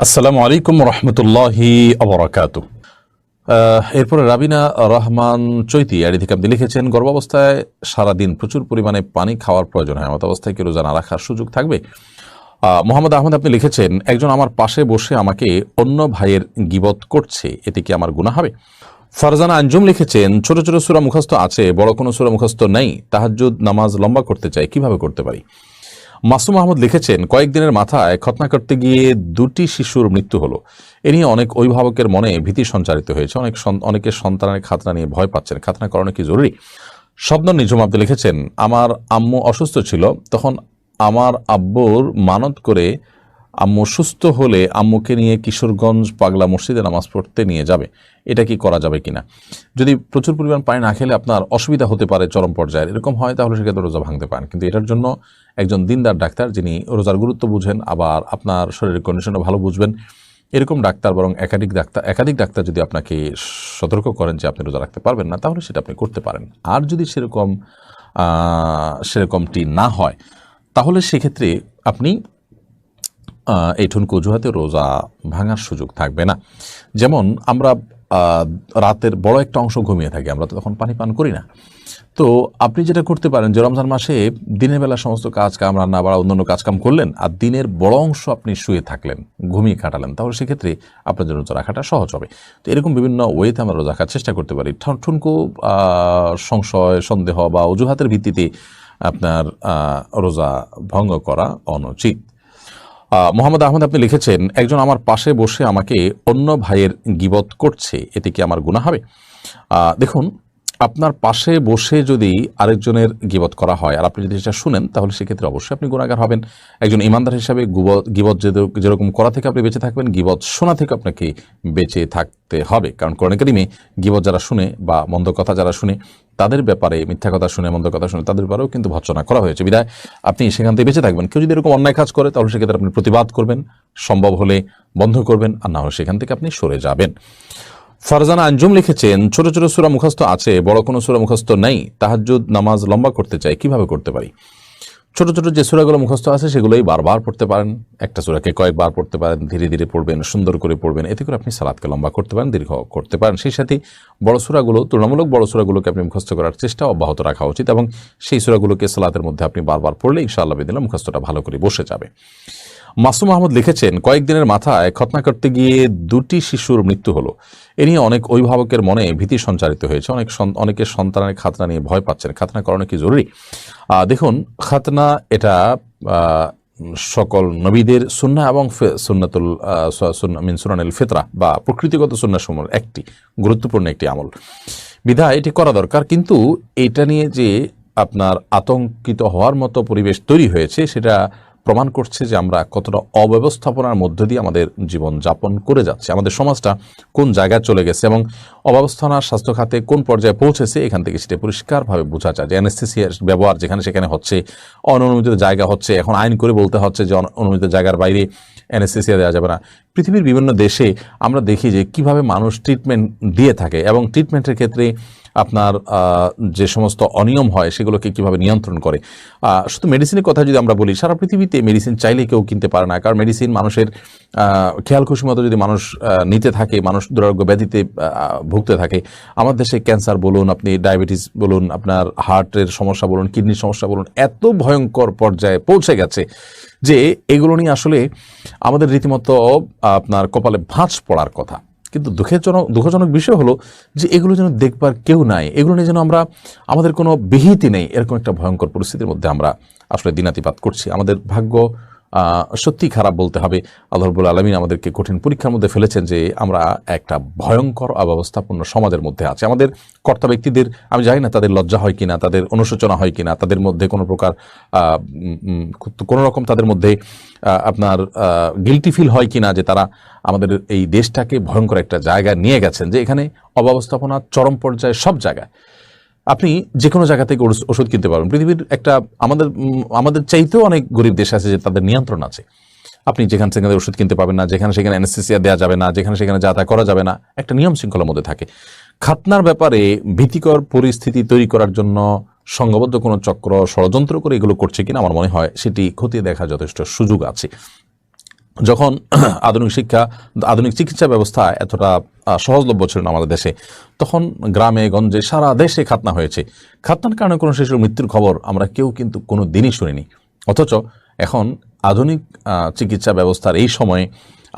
আসসালামু আলাইকুম রহমতুল্লাহি আবরাকাতু। এরপরে রাবিনা রহমান চৈতি আইডি থেকে আপনি লিখেছেন, গর্ভাবস্থায় সারাদিন প্রচুর পরিমাণে পানি খাওয়ার প্রয়োজন হয়, এমত অবস্থায় কি রোজা না রাখার সুযোগ থাকবে? মোহাম্মদ আহমদ আপনি লিখেছেন, একজন আমার পাশে বসে আমাকে অন্য ভাইয়ের গীবত করছে, এতে কি আমার গুনাহ হবে? ফারজানা আঞ্জুম লিখেছেন, ছোট ছোট সূরা মুখস্থ আছে, বড় কোনো সূরা মুখস্থ নেই, তাহাজ্জুদ নামাজ লম্বা করতে চাই, কিভাবে করতে পারি? মাসুম আহমদ লিখেছেন, কয়েকদিনের মাথায় খতনা করতে গিয়ে 2টি শিশুর মৃত্যু হলো। এ নিয়ে অনেক অভিভাবকের মনে ভীতি সঞ্চারিত হয়েছে, অনেকে সন্তানের খাতনা নিয়ে ভয় পাচ্ছেন, খাতনা করানো কি জরুরি? শবনম নিঝুম আপনি লিখেছেন, আমার আম্মু অসুস্থ ছিল, তখন আমার আব্বুর মানত করে আম্মু সুস্থ হলে আম্মুকে নিয়ে কিশোরগঞ্জ পাগলা মসজিদে নামাজ পড়তে নিয়ে যাবে, এটা কি করা যাবে কিনা? যদি প্রচুর পরিমাণ পানি না খেলে আপনার অসুবিধা হতে পারে চরম পর্যায়ে, এরকম হয়, তাহলে সেক্ষেত্রে রোজা ভাঙতে পারেন, কিন্তু এটার জন্য একজন দিনদার ডাক্তার, যিনি রোজার গুরুত্ব বুঝেন, আবার আপনার শরীরের কন্ডিশনও ভালো বুঝবেন, এরকম ডাক্তার, বরং একাধিক ডাক্তার যদি আপনাকে সতর্ক করেন যে আপনি রোজা রাখতে পারবেন না, তাহলে সেটা আপনি করতে পারেন। আর যদি সেরকমটি না হয়, তাহলে সেক্ষেত্রে আপনি এই ঠুনকো অজুহাতে রোজা ভাঙার সুযোগ থাকবে না। যেমন আমরা রাতের বড় একটা অংশ ঘুমিয়ে থাকি, আমরা তো তখন পানি পান করি না। তো আপনি যেটা করতে পারেন যে রমজান মাসে দিনের বেলা সমস্ত কাজ কাম, রান্না বাড়া, অন্যান্য কাজকাম করলেন, আর দিনের বড় অংশ আপনি শুয়ে থাকলেন, ঘুমিয়ে কাটালেন, তাহলে সেক্ষেত্রে আপনার জন্য রোজা রাখাটা সহজ হবে। তো এরকম বিভিন্ন ওয়েতে আমরা রোজা রাখার চেষ্টা করতে পারি। ঠুনকো সংশয়, সন্দেহ বা অজুহাতের ভিত্তিতে আপনার রোজা ভঙ্গ করা অনুচিত। মোহাম্মদ আহমদ আপনি লিখেছেন, একজন আমার পাশে বসে আমাকে অন্য ভাইয়ের গীবত করছে, এতে কি আমার গুনাহ হবে? দেখুন, আপনার পাশে বসে যদি আরেকজনের গীবত করা হয় আর আপনি যদি সেটা শুনেন, তাহলে সেক্ষেত্রে অবশ্যই আপনি গুনাহগার হবেন। একজন ইমানদার হিসাবে গীবত যেরকম করা থেকে আপনি বেঁচে থাকবেন, গীবত শোনা থেকে আপনাকে বেঁচে থাকতে হবে। কারণ কোরআন কারীমে গীবত যারা শুনে বা মন্দ কথা যারা শুনে, তাদের ব্যাপারে, মিথ্যা কথা শুনে, মন্দ কথা শুনে, তাদের ব্যাপারেও কিন্তু ভর্ৎসনা করা হয়েছে। বিধায় আপনি সেখান থেকে বেঁচে থাকবেন। কেউ যদি এরকম অন্যায় কাজ করে, তাহলে সেক্ষেত্রে আপনি প্রতিবাদ করবেন, সম্ভব হলে বন্ধ করবেন, আর না হলে সেখান থেকে আপনি সরে যাবেন। ফারজানা আঞ্জুম লিখেছেন, ছোট ছোট সূরা মুখস্থ আছে, বড় কোনো সূরা মুখস্থ নেই, তাহাজ্জুদ নামাজ লম্বা করতে চাই, কিভাবে করতে পারি? ছোট ছোট যে সূরাগুলো মুখস্থ আছে সেগুলোই বারবার পড়তে পারেন, একটা সূরাকে কয়েকবার পড়তে পারেন, ধীরে ধীরে পড়বেন, সুন্দর করে পড়বেন, এতে করে আপনি সালাতকে লম্বা করতে পারেন, দীর্ঘ করতে পারেন। সেই সাথে বড় সূরাগুলো, তুলনামূলক বড় সূরাগুলোকে আপনি মুখস্থ করার চেষ্টা অব্যাহত রাখা উচিত, এবং সেই সূরাগুলোকে সালাতের মধ্যে আপনি বারবার পড়লে ইনশাআল্লাহ বিদিল্লাহ মুখস্থটা ভালো করে বসে যাবে। মাসুম আহমদ লিখেছেন, কয়েকদিনের মাথায় খতনা করতে গিয়ে 2টি শিশুর মৃত্যু হলো। এ নিয়ে অনেক অভিভাবকের মনে ভীতি সঞ্চারিত হয়েছে, অনেকে সন্তানের খাতনা নিয়ে ভয় পাচ্ছেন, খাতনা করানো কি জরুরি? দেখুন, খাতনা এটা সকল নবীদের সুন্নাহ এবং সুনানুল ফিতরা বা প্রকৃতিগত সুন্নাহসমূহের একটি গুরুত্বপূর্ণ একটি আমল, বিধায় এটি করা দরকার। কিন্তু এটা নিয়ে যে আপনার আতঙ্কিত হওয়ার মতো পরিবেশ তৈরি হয়েছে, সেটা প্রমাণ করছে যে আমরা কতটা অব্যবস্থাপনার মধ্য দিয়ে আমাদের জীবন যাপন করে যাচ্ছি, আমাদের সমাজটা কোন জায়গায় চলে গেছে এবং অব্যবস্থাপনা স্বাস্থ্য খাতে কোন পর্যায়ে পৌঁছেছে। এখান থেকে সেটা পরিষ্কারভাবে বোঝা যায় যে অ্যানেস্থেসিয়ার ব্যবহার যেখানে সেখানে হচ্ছে, অননুমোদিত জায়গা হচ্ছে, এখন আইন করে বলতে হচ্ছে যে অনুমোদিত জায়গার বাইরে অ্যানেস্থেসিয়া দেওয়া যাবে না। পৃথিবীর বিভিন্ন দেশে আমরা দেখি যে কিভাবে মানুষ ট্রিটমেন্ট দিয়ে থাকে, এবং ট্রিটমেন্টের ক্ষেত্রে আপনার যে সমস্ত অনিয়ম হয় সেগুলোকে কিভাবে নিয়ন্ত্রণ করে। শুধু মেডিসিনের কথা যদি আমরা বলি, সারা পৃথিবীতে মেডিসিন চাইলে কেউ কিনতে পারে না, কারণ মেডিসিন মানুষের খেয়াল খুশি মতো যদি মানুষ নিতে থাকে, মানুষ দুরারোগ্য ব্যাধিতে ভুগতে থাকে। আমার দেশে ক্যান্সার বলুন, আপনি ডায়াবেটিস বলুন, আপনার হার্টের সমস্যা বলুন, কিডনির সমস্যা বলুন, এত ভয়ঙ্কর পর্যায়ে পৌঁছে গেছে যে এগুলো নিয়ে আসলে আমাদের রীতিমতো আপনার কপালে ভাঁজ পড়ার কথা। কিন্তু দুঃখজনক বিষয় হলো যে এগুলো যেন দেখবার কেউ নাই, এগুলো নিয়ে যেন আমাদের কোনো বিহিতি নেই, এরকম একটা ভয়ঙ্কর পরিস্থিতির মধ্যে আমরা আসলে দিনাতিপাত করছি। আমাদের ভাগ্য সত্যি খারাপ বলতে হবে। আল্লাহ রাব্বুল আলামিন আমাদেরকে কঠিন পরীক্ষার মধ্যে ফেলেছেন যে আমরা একটা ভয়ঙ্কর অব্যবস্থাপন্ন সমাজের মধ্যে আছি। আমাদের কর্তা ব্যক্তিদের আমি জানি না তাদের লজ্জা হয় কিনা, তাদের অনুশোচনা হয় কিনা, তাদের মধ্যে কোনো প্রকার কোনো রকম তাদের মধ্যে আপনার গিল্টি ফিল হয় কিনা যে তারা আমাদের এই দেশটাকে ভয়ঙ্কর একটা জায়গায় নিয়ে গেছেন, যে এখানে অব্যবস্থাপনা চরম পর্যায়ে সব জায়গায়। আপনি যে কোনো জায়গা থেকে ওষুধ কিনতে পারবেন। পৃথিবীর একটা আমাদের চাইতেও অনেক গরিব দেশ আছে যে তাদের নিয়ন্ত্রণ আছে। আপনি যেখানে সেখানে ওষুধ কিনতে পারবেন না, যেখানে সেখানে অ্যানেস্থেসিয়া দেওয়া যাবে না, যেখানে সেখানে যা তা করা যাবে না, একটা নিয়ম শৃঙ্খলার মধ্যে থাকে। খাতনার ব্যাপারে ভীতিকর পরিস্থিতি তৈরি করার জন্য সংঘবদ্ধ কোনো চক্র ষড়যন্ত্র করে এগুলো করছে কিনা, আমার মনে হয় সেটি খতিয়ে দেখার যথেষ্ট সুযোগ আছে। যখন আধুনিক চিকিৎসা ব্যবস্থা এতটা সহজলভ্য ছিল না আমাদের দেশে, তখন গ্রামে গঞ্জে সারা দেশে খাতনা হয়েছে। খাতনার কারণে কোনো শিশুর মৃত্যুর খবর আমরা কেউ কিন্তু কোনো দিনই শুনিনি। অথচ এখন আধুনিক চিকিৎসা ব্যবস্থার এই সময়ে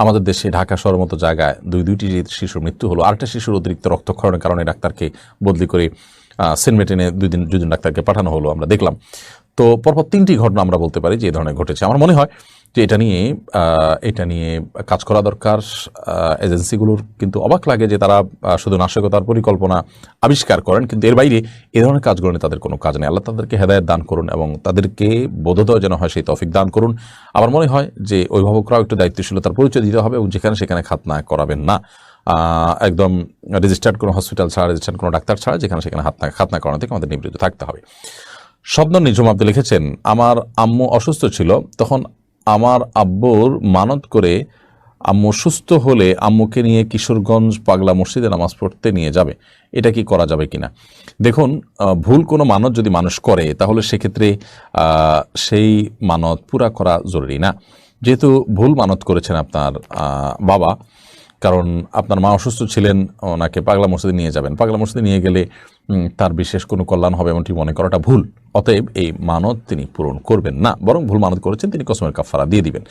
আমাদের দেশে ঢাকা শহরের মতো জায়গায় দুইটি শিশুর মৃত্যু হলো, আরেকটা শিশুর অতিরিক্ত রক্তক্ষরণের কারণে ডাক্তারকে বদলি করে সেন্ট মেটেনে দুজন ডাক্তারকে পাঠানো হলো, আমরা দেখলাম। তো পরপর 3টি ঘটনা আমরা বলতে পারি যে এই ধরনের ঘটেছে। আমার মনে হয় যে এটা নিয়ে কাজ করা দরকার। এজেন্সিগুলোর কিন্তু অবাক লাগে যে তারা শুধু নাশকতার পরিকল্পনা আবিষ্কার করেন, কিন্তু এর বাইরে এই ধরনের কাজগুলো নিয়ে তাদের কোনো কাজ নেই। আল্লাহ তাদেরকে হেদায়েত দান করুন এবং তাদেরকে বোধোদয় যেন হয় সেই তৌফিক দান করুন। আমার মনে হয় যে অভিভাবকরাও একটু দায়িত্বশীলতার পরিচয় দিতে হবে এবং যেখানে সেখানে খাতনা করাবেন না। একদম রেজিস্টার্ড কোনো হসপিটাল ছাড়া, রেজিস্টার্ড কোনো ডাক্তার ছাড়া যেখানে সেখানে খাতনা করানো থেকে আমাদের নিবৃত্ত থাকতে হবে। স্বপ্ন নিঝুম আব্দুল লিখেছেন, আমার আম্মু অসুস্থ ছিল, তখন আমার আব্বুর মানত করে আম্মু সুস্থ হলে আম্মুকে নিয়ে কিশোরগঞ্জ পাগলা মসজিদে নামাজ পড়তে নিয়ে যাবে, এটা কি করা যাবে কিনা? দেখুন, ভুল কোনো মানত যদি মানুষ করে তাহলে সেক্ষেত্রে সেই মানত পুরা করা জরুরি না। যেহেতু ভুল মানত করেছেন আপনার বাবা, কারণ আপনার মা অসুস্থ ছিলেন, ওনাকে পাগলা মসজিদে নিয়ে যাবেন, পাগলা মসজিদে নিয়ে গেলে তার বিশেষ কোনো কল্যাণ হবে এমনটি মনে করাটা ভুল। অতএব এই মানত তিনি পূরণ করবেন না, বরং ভুল মানত করেছেন তিনি কসমের কাফারা দিয়ে দিবেন।